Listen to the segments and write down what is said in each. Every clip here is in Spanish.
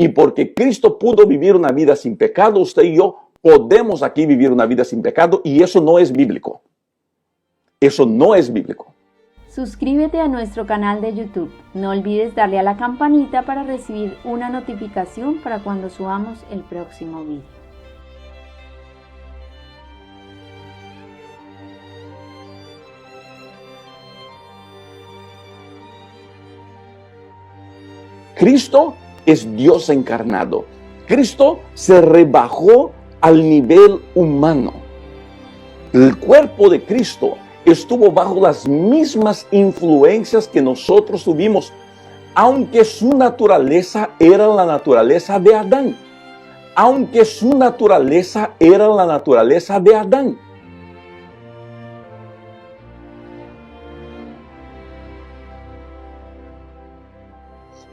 Y porque Cristo pudo vivir una vida sin pecado, usted y yo podemos aquí vivir una vida sin pecado, y eso no es bíblico. Eso no es bíblico. Suscríbete a nuestro canal de YouTube. No olvides darle a la campanita para recibir una notificación para cuando subamos el próximo video. Cristo es Dios encarnado. Cristo se rebajó al nivel humano. El cuerpo de Cristo estuvo bajo las mismas influencias que nosotros tuvimos, aunque su naturaleza era la naturaleza de Adán. Aunque su naturaleza era la naturaleza de Adán.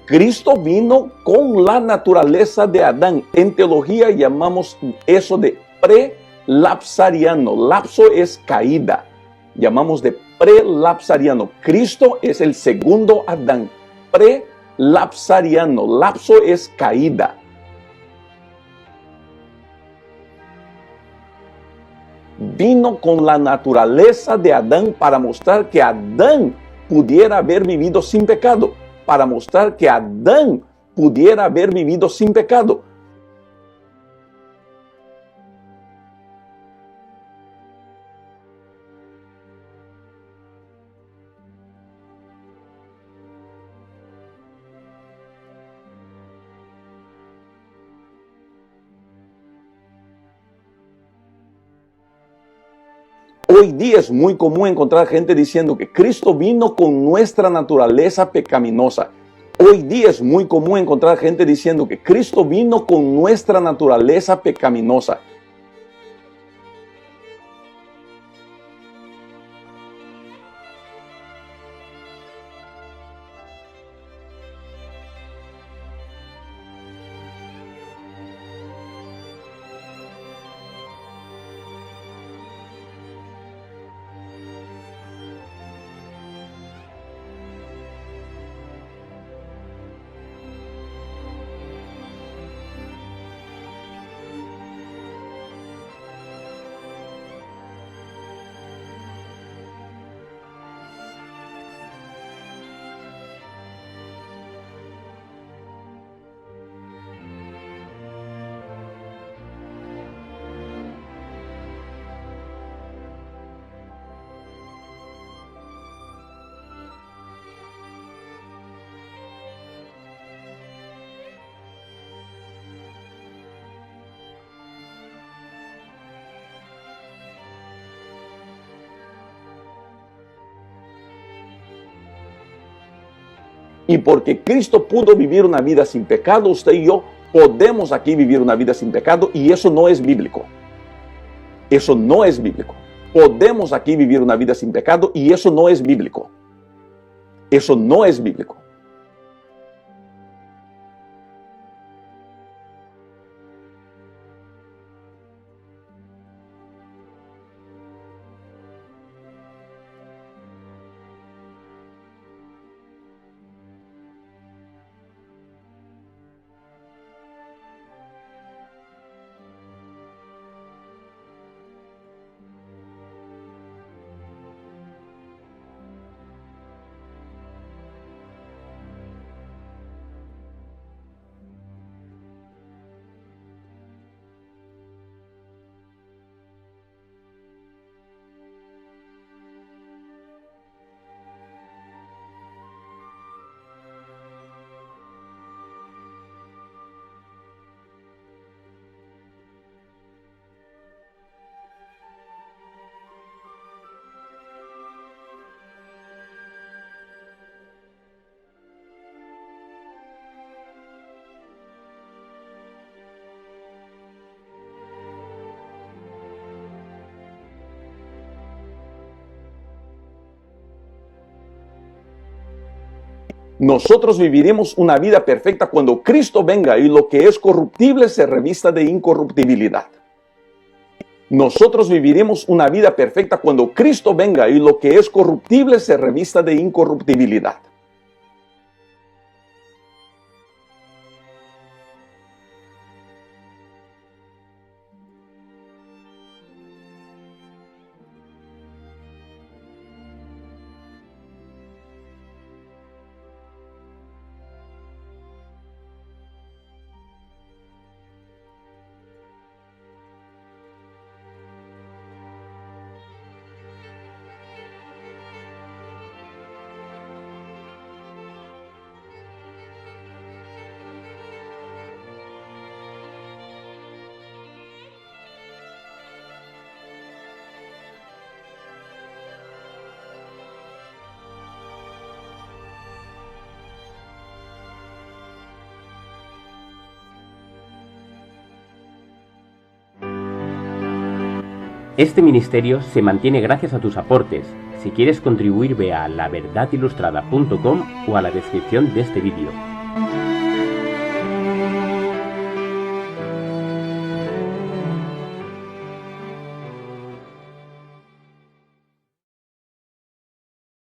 Cristo vino con la naturaleza de Adán. En teología llamamos eso de prelapsariano. Lapso es caída. Llamamos de prelapsariano. Cristo es el segundo Adán. Prelapsariano. Lapso es caída. Vino con la naturaleza de Adán para mostrar que Adán pudiera haber vivido sin pecado. Para mostrar que Adán pudiera haber vivido sin pecado. Hoy día es muy común encontrar gente diciendo que Cristo vino con nuestra naturaleza pecaminosa. Hoy día es muy común encontrar gente diciendo que Cristo vino con nuestra naturaleza pecaminosa. Y porque Cristo pudo vivir una vida sin pecado, usted y yo podemos aquí vivir una vida sin pecado, y eso no es bíblico. Eso no es bíblico. Podemos aquí vivir una vida sin pecado, y eso no es bíblico. Eso no es bíblico. Nosotros viviremos una vida perfecta cuando Cristo venga y lo que es corruptible se revista de incorruptibilidad. Nosotros viviremos una vida perfecta cuando Cristo venga y lo que es corruptible se revista de incorruptibilidad. Este ministerio se mantiene gracias a tus aportes. Si quieres contribuir, ve a laverdadilustrada.com o a la descripción de este vídeo.